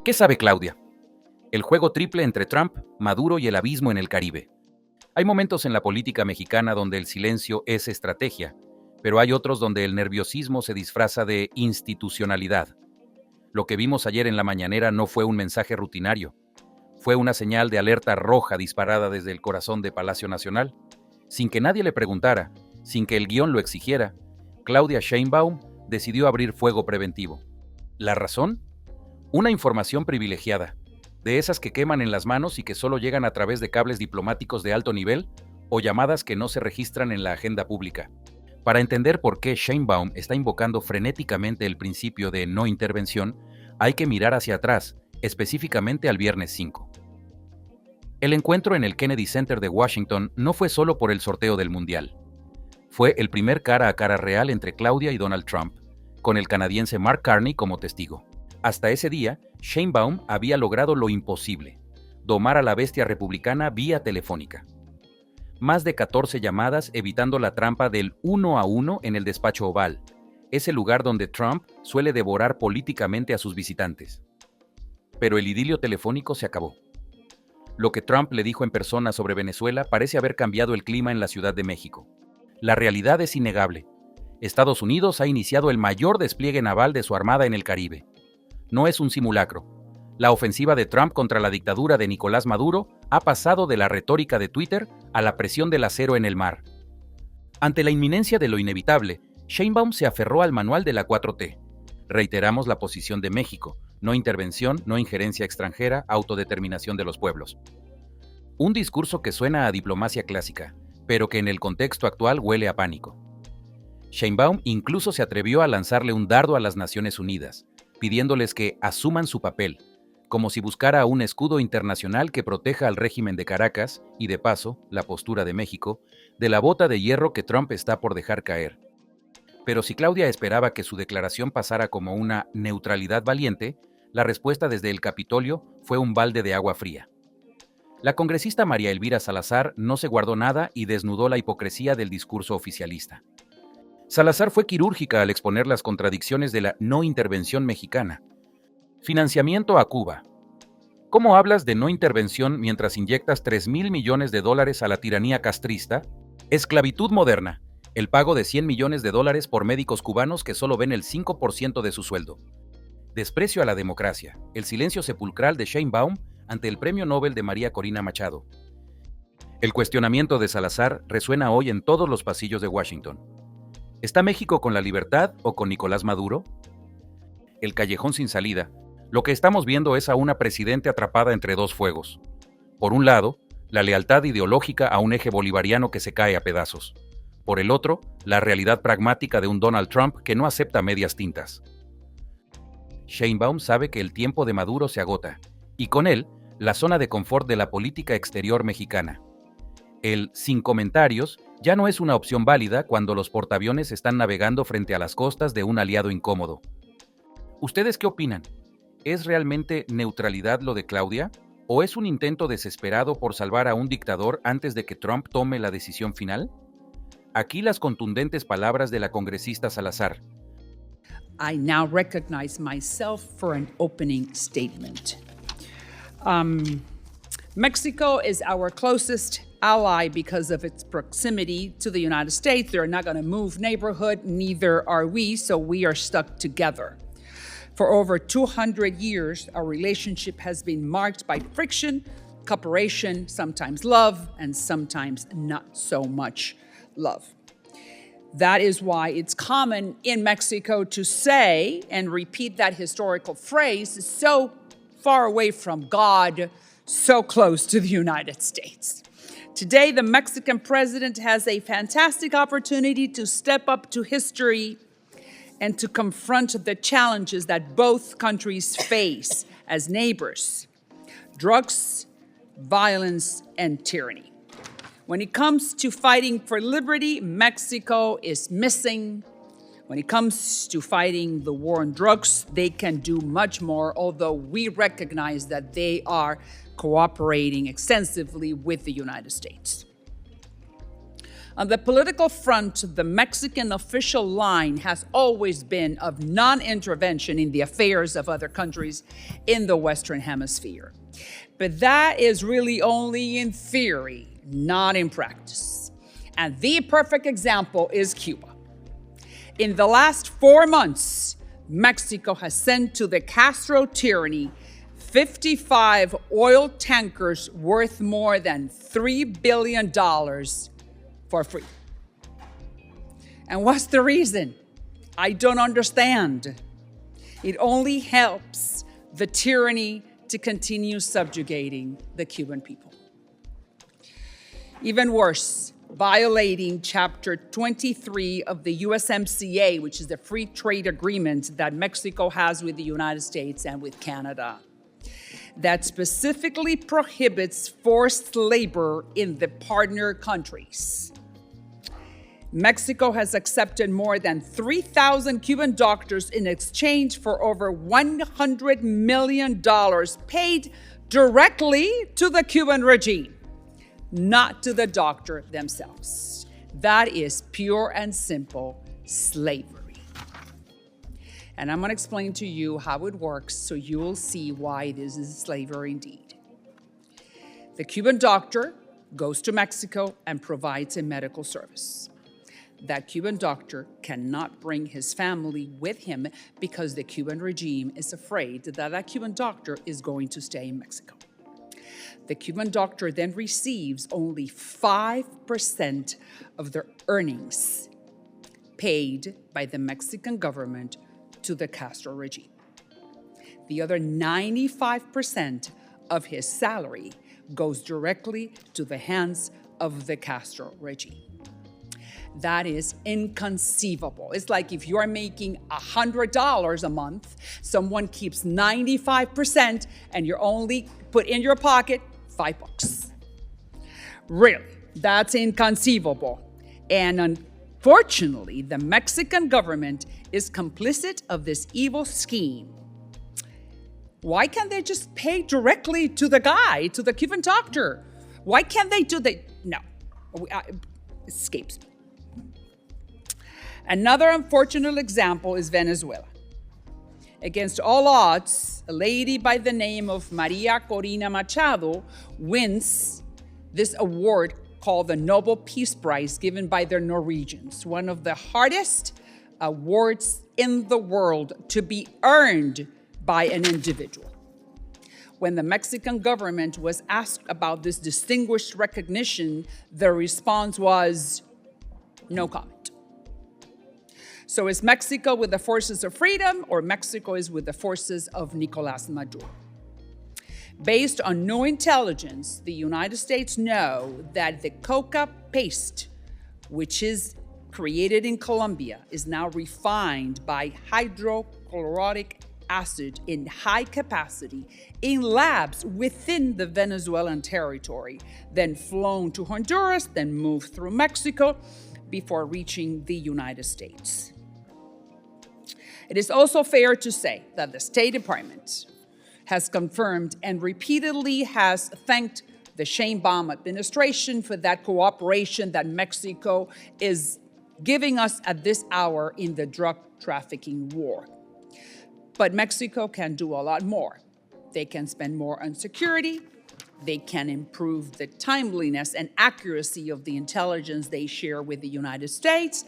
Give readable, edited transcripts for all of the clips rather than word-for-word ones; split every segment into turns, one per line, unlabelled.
¿Qué sabe Claudia? El juego triple entre Trump, Maduro y el abismo en el Caribe. Hay momentos en la política mexicana donde el silencio es estrategia, pero hay otros donde el nerviosismo se disfraza de institucionalidad. Lo que vimos ayer en la mañanera no fue un mensaje rutinario. Fue una señal de alerta roja disparada desde el corazón de Palacio Nacional. Sin que nadie le preguntara, sin que el guión lo exigiera, Claudia Sheinbaum decidió abrir fuego preventivo. ¿La razón? Una información privilegiada, de esas que queman en las manos y que solo llegan a través de cables diplomáticos de alto nivel o llamadas que no se registran en la agenda pública. Para entender por qué Sheinbaum está invocando frenéticamente el principio de no intervención, hay que mirar hacia atrás, específicamente al viernes 5. El encuentro en el Kennedy Center de Washington no fue solo por el sorteo del Mundial. Fue el primer cara a cara real entre Claudia y Donald Trump, con el canadiense Mark Carney como testigo. Hasta ese día, Sheinbaum había logrado lo imposible: domar a la bestia republicana vía telefónica. Más de 14 llamadas evitando la trampa del 1 a 1 en el despacho oval, ese lugar donde Trump suele devorar políticamente a sus visitantes. Pero el idilio telefónico se acabó. Lo que Trump le dijo en persona sobre Venezuela parece haber cambiado el clima en la Ciudad de México. La realidad es innegable. Estados Unidos ha iniciado el mayor despliegue naval de su armada en el Caribe. No es un simulacro. La ofensiva de Trump contra la dictadura de Nicolás Maduro ha pasado de la retórica de Twitter a la presión del acero en el mar. Ante la inminencia de lo inevitable, Sheinbaum se aferró al manual de la 4T. Reiteramos la posición de México: no intervención, no injerencia extranjera, autodeterminación de los pueblos. Un discurso que suena a diplomacia clásica, pero que en el contexto actual huele a pánico. Sheinbaum incluso se atrevió a lanzarle un dardo a las Naciones Unidas, pidiéndoles que asuman su papel, como si buscara un escudo internacional que proteja al régimen de Caracas y, de paso, la postura de México, de la bota de hierro que Trump está por dejar caer. Pero si Claudia esperaba que su declaración pasara como una neutralidad valiente, la respuesta desde el Capitolio fue un balde de agua fría. La congresista María Elvira Salazar no se guardó nada y desnudó la hipocresía del discurso oficialista. Salazar fue quirúrgica al exponer las contradicciones de la no intervención mexicana. Financiamiento a Cuba. ¿Cómo hablas de no intervención mientras inyectas $3,000 millones a la tiranía castrista? Esclavitud moderna. El pago de $100 millones por médicos cubanos que solo ven el 5% de su sueldo. Desprecio a la democracia. El silencio sepulcral de Sheinbaum ante el Premio Nobel de María Corina Machado. El cuestionamiento de Salazar resuena hoy en todos los pasillos de Washington. ¿Está México con la libertad o con Nicolás Maduro? El callejón sin salida. Lo que estamos viendo es a una presidente atrapada entre dos fuegos. Por un lado, la lealtad ideológica a un eje bolivariano que se cae a pedazos. Por el otro, la realidad pragmática de un Donald Trump que no acepta medias tintas. Sheinbaum sabe que el tiempo de Maduro se agota, y con él, la zona de confort de la política exterior mexicana. El sin comentarios ya no es una opción válida cuando los portaaviones están navegando frente a las costas de un aliado incómodo. ¿Ustedes qué opinan? ¿Es realmente neutralidad lo de Claudia? ¿O es un intento desesperado por salvar a un dictador antes de que Trump tome la decisión final? Aquí las contundentes palabras de la congresista Salazar.
I now recognize myself for an opening statement. Mexico is our closest ally because of its proximity to the United States. They're not going to move neighborhood, neither are we, so we are stuck together. For over 200 years, our relationship has been marked by friction, cooperation, sometimes love, and sometimes not so much love. That is why it's common in Mexico to say and repeat that historical phrase, so far away from God, so close to the United States. Today, the Mexican president has a fantastic opportunity to step up to history and to confront the challenges that both countries face as neighbors: drugs, violence, and tyranny. When it comes to fighting for liberty, Mexico is missing. When it comes to fighting the war on drugs, they can do much more, although we recognize that they are cooperating extensively with the United States. On the political front, the Mexican official line has always been of non-intervention in the affairs of other countries in the Western Hemisphere. But that is really only in theory, not in practice. And the perfect example is Cuba. In the last 4 months, Mexico has sent to the Castro tyranny 55 oil tankers worth more than $3 billion for free. And what's the reason? I don't understand. It only helps the tyranny to continue subjugating the Cuban people. Even worse, violating Chapter 23 of the USMCA, which is the free trade agreement that Mexico has with the United States and with Canada, that specifically prohibits forced labor in the partner countries. Mexico has accepted more than 3,000 Cuban doctors in exchange for over $100 million paid directly to the Cuban regime, not to the doctor themselves. That is pure and simple slavery. And I'm going to explain to you how it works so you will see why this is slavery indeed. The Cuban doctor goes to Mexico and provides a medical service. That Cuban doctor cannot bring his family with him because the Cuban regime is afraid that that Cuban doctor is going to stay in Mexico. The Cuban doctor then receives only 5% of their earnings paid by the Mexican government to the Castro regime. The other 95% of his salary goes directly to the hands of the Castro regime. That is inconceivable. It's like if you're making $100 a month, someone keeps 95% and you're only put in your pocket $5. Really, that's inconceivable. And unfortunately, the Mexican government is complicit of this evil scheme. Why can't they just pay directly to the guy, to the Cuban doctor? Why can't they do that? No, it escapes me. Another unfortunate example is Venezuela. Against all odds, a lady by the name of Maria Corina Machado wins this award called the Nobel Peace Prize given by the Norwegians, one of the hardest awards in the world to be earned by an individual. When the Mexican government was asked about this distinguished recognition, the response was no comment. So is Mexico with the forces of freedom, or Mexico is with the forces of Nicolás Maduro? Based on new intelligence, the United States know that the coca paste, which is created in Colombia, is now refined by hydrochloric acid in high capacity in labs within the Venezuelan territory, then flown to Honduras, then moved through Mexico before reaching the United States. It is also fair to say that the State Department has confirmed and repeatedly has thanked the Sheinbaum administration for that cooperation that Mexico is giving us at this hour in the drug trafficking war. But Mexico can do a lot more. They can spend more on security. They can improve the timeliness and accuracy of the intelligence they share with the United States.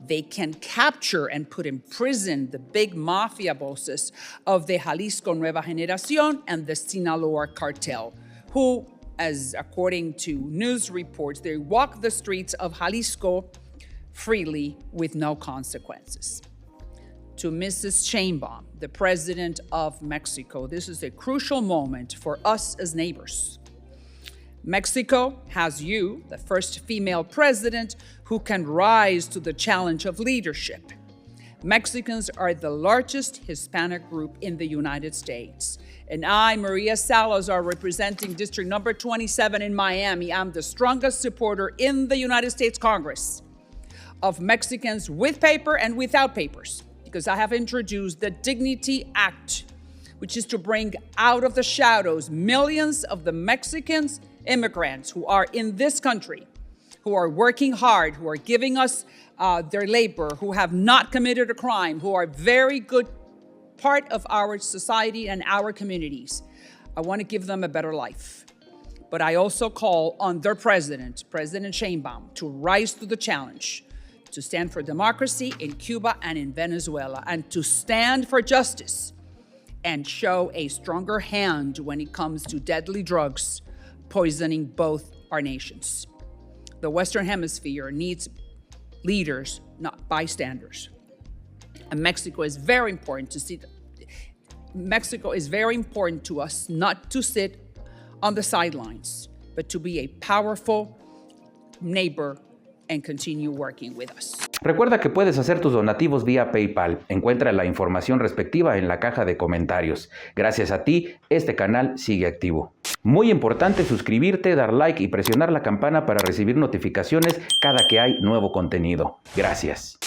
They can capture and put in prison the big mafia bosses of the Jalisco Nueva Generación and the Sinaloa cartel, who, as according to news reports, they walk the streets of Jalisco freely with no consequences. To Mrs. Sheinbaum, the president of Mexico, this is a crucial moment for us as neighbors. Mexico has you, the first female president, who can rise to the challenge of leadership. Mexicans are the largest Hispanic group in the United States. And I, Maria Salazar, representing District Number 27 in Miami, I'm the strongest supporter in the United States Congress of Mexicans with paper and without papers, because I have introduced the Dignity Act, which is to bring out of the shadows millions of the Mexicans immigrants who are in this country, who are working hard, who are giving us their labor, who have not committed a crime, who are very good part of our society and our communities. I want to give them a better life. But I also call on their president, President Sheinbaum, to rise to the challenge, to stand for democracy in Cuba and in Venezuela, and to stand for justice and show a stronger hand when it comes to deadly drugs poisoning both our nations. The Western Hemisphere needs leaders, not bystanders. And Mexico is very important to us not to sit on the sidelines, but to be a powerful neighbor and continue working with us.
Recuerda que puedes hacer tus donativos vía PayPal. Encuentra la información respectiva en la caja de comentarios. Gracias a ti, este canal sigue activo. Muy importante suscribirte, dar like y presionar la campana para recibir notificaciones cada que hay nuevo contenido. Gracias.